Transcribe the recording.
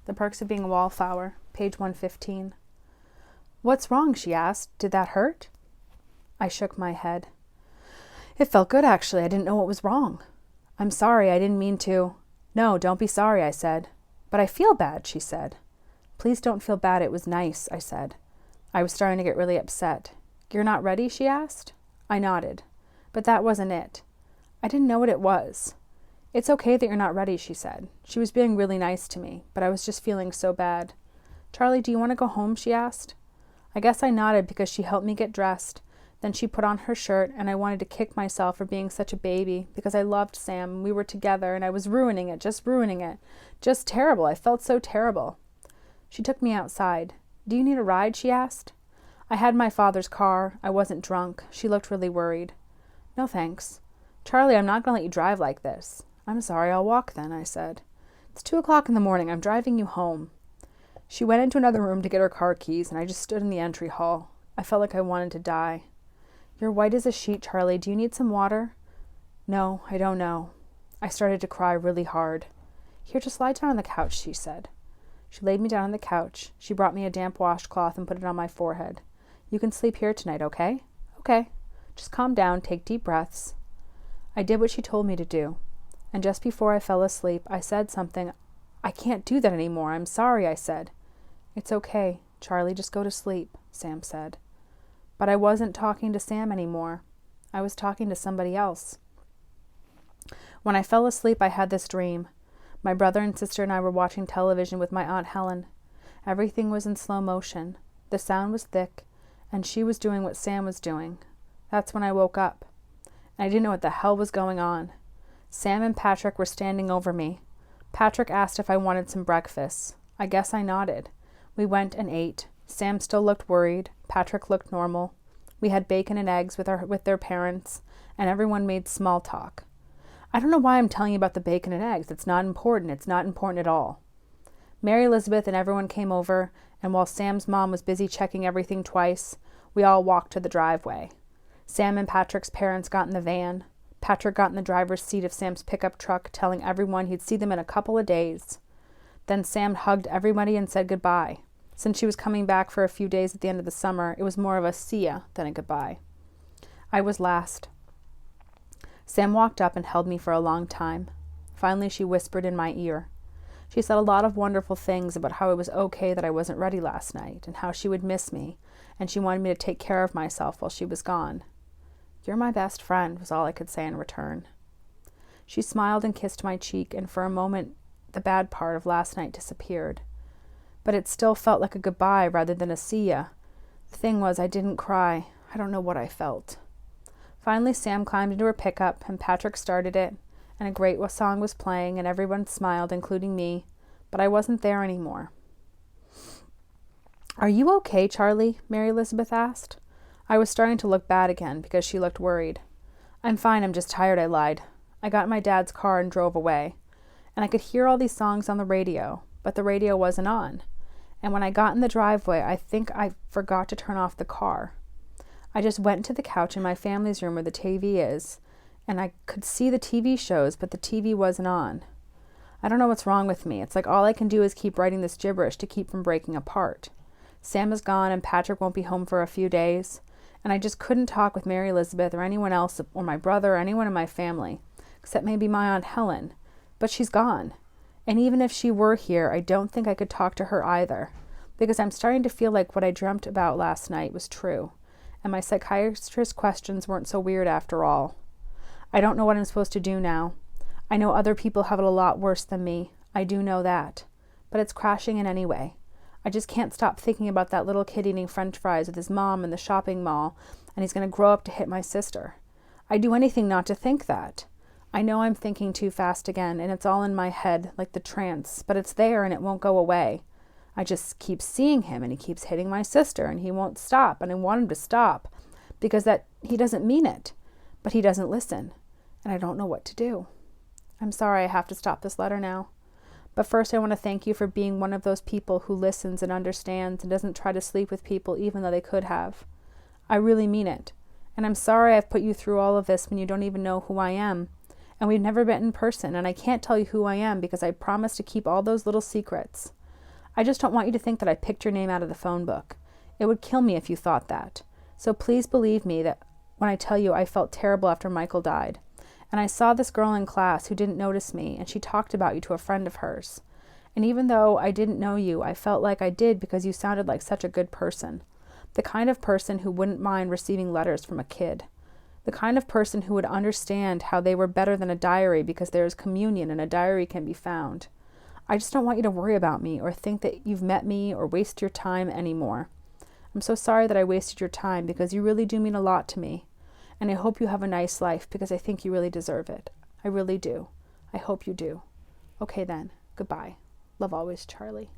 The Perks of Being a Wallflower, page 115. What's wrong? She asked. Did that hurt? I shook my head. It felt good, actually. I didn't know what was wrong. I'm sorry. I didn't mean to. No, don't be sorry, I said. But I feel bad, she said. Please don't feel bad. It was nice, I said. I was starting to get really upset. You're not ready? She asked. I nodded. But that wasn't it. I didn't know what it was. It's okay that you're not ready, she said. She was being really nice to me, but I was just feeling so bad. Charlie, do you want to go home? She asked. I guess I nodded because she helped me get dressed. Then she put on her shirt, and I wanted to kick myself for being such a baby because I loved Sam, and we were together, and I was ruining it. Just terrible. I felt so terrible. She took me outside. Do you need a ride? She asked. I had my father's car. I wasn't drunk. She looked really worried. No, thanks. Charlie, I'm not going to let you drive like this. I'm sorry, I'll walk then, I said. It's 2:00 in the morning. I'm driving you home. She went into another room to get her car keys, and I just stood in the entry hall. I felt like I wanted to die. You're white as a sheet, Charlie. Do you need some water? No, I don't know. I started to cry really hard. Here, just lie down on the couch, she said. She laid me down on the couch. She brought me a damp washcloth and put it on my forehead. You can sleep here tonight, okay? Okay. Just calm down, take deep breaths. I did what she told me to do. And just before I fell asleep, I said something. I can't do that anymore. I'm sorry, I said. It's okay, Charlie, just go to sleep, Sam said. But I wasn't talking to Sam anymore. I was talking to somebody else. When I fell asleep, I had this dream. My brother and sister and I were watching television with my Aunt Helen. Everything was in slow motion. The sound was thick, and she was doing what Sam was doing. That's when I woke up. I didn't know what the hell was going on. Sam and Patrick were standing over me. Patrick asked if I wanted some breakfast. I guess I nodded. We went and ate. Sam still looked worried. Patrick looked normal. We had bacon and eggs with their parents, and everyone made small talk. I don't know why I'm telling you about the bacon and eggs. It's not important. It's not important at all. Mary Elizabeth and everyone came over, and while Sam's mom was busy checking everything twice, we all walked to the driveway. Sam and Patrick's parents got in the van. Patrick got in the driver's seat of Sam's pickup truck, telling everyone he'd see them in a couple of days. Then Sam hugged everybody and said goodbye. Since she was coming back for a few days at the end of the summer, it was more of a see ya than a goodbye. I was last. Sam walked up and held me for a long time. Finally, she whispered in my ear. She said a lot of wonderful things about how it was okay that I wasn't ready last night, and how she would miss me, and she wanted me to take care of myself while she was gone. You're my best friend, was all I could say in return. She smiled and kissed my cheek, and for a moment the bad part of last night disappeared. But it still felt like a goodbye rather than a see ya. The thing was, I didn't cry. I don't know what I felt. Finally, Sam climbed into her pickup, and Patrick started it, and a great song was playing, and everyone smiled, including me, but I wasn't there anymore. Are you okay, Charlie? Mary Elizabeth asked. I was starting to look bad again because she looked worried. I'm fine, I'm just tired, I lied. I got in my dad's car and drove away. And I could hear all these songs on the radio, but the radio wasn't on. And when I got in the driveway, I think I forgot to turn off the car. I just went to the couch in my family's room where the TV is, and I could see the TV shows, but the TV wasn't on. I don't know what's wrong with me. It's like all I can do is keep writing this gibberish to keep from breaking apart. Sam is gone, and Patrick won't be home for a few days. And I just couldn't talk with Mary Elizabeth or anyone else, or my brother or anyone in my family, except maybe my Aunt Helen. But she's gone. And even if she were here, I don't think I could talk to her either, because I'm starting to feel like what I dreamt about last night was true, and my psychiatrist's questions weren't so weird after all. I don't know what I'm supposed to do now. I know other people have it a lot worse than me. I do know that. But it's crashing in anyway. I just can't stop thinking about that little kid eating French fries with his mom in the shopping mall, and he's going to grow up to hit my sister. I'd do anything not to think that. I know I'm thinking too fast again, and it's all in my head, like the trance, but it's there and it won't go away. I just keep seeing him, and he keeps hitting my sister, and he won't stop, and I want him to stop, because he doesn't mean it, but he doesn't listen, and I don't know what to do. I'm sorry I have to stop this letter now. But first, I want to thank you for being one of those people who listens and understands and doesn't try to sleep with people even though they could have. I really mean it. And I'm sorry I've put you through all of this when you don't even know who I am. And we've never met in person, and I can't tell you who I am because I promised to keep all those little secrets. I just don't want you to think that I picked your name out of the phone book. It would kill me if you thought that. So please believe me that when I tell you I felt terrible after Michael died. And I saw this girl in class who didn't notice me, and she talked about you to a friend of hers. And even though I didn't know you, I felt like I did because you sounded like such a good person. The kind of person who wouldn't mind receiving letters from a kid. The kind of person who would understand how they were better than a diary because there is communion and a diary can be found. I just don't want you to worry about me or think that you've met me or waste your time anymore. I'm so sorry that I wasted your time because you really do mean a lot to me. And I hope you have a nice life because I think you really deserve it. I really do. I hope you do. Okay then. Goodbye. Love always, Charlie.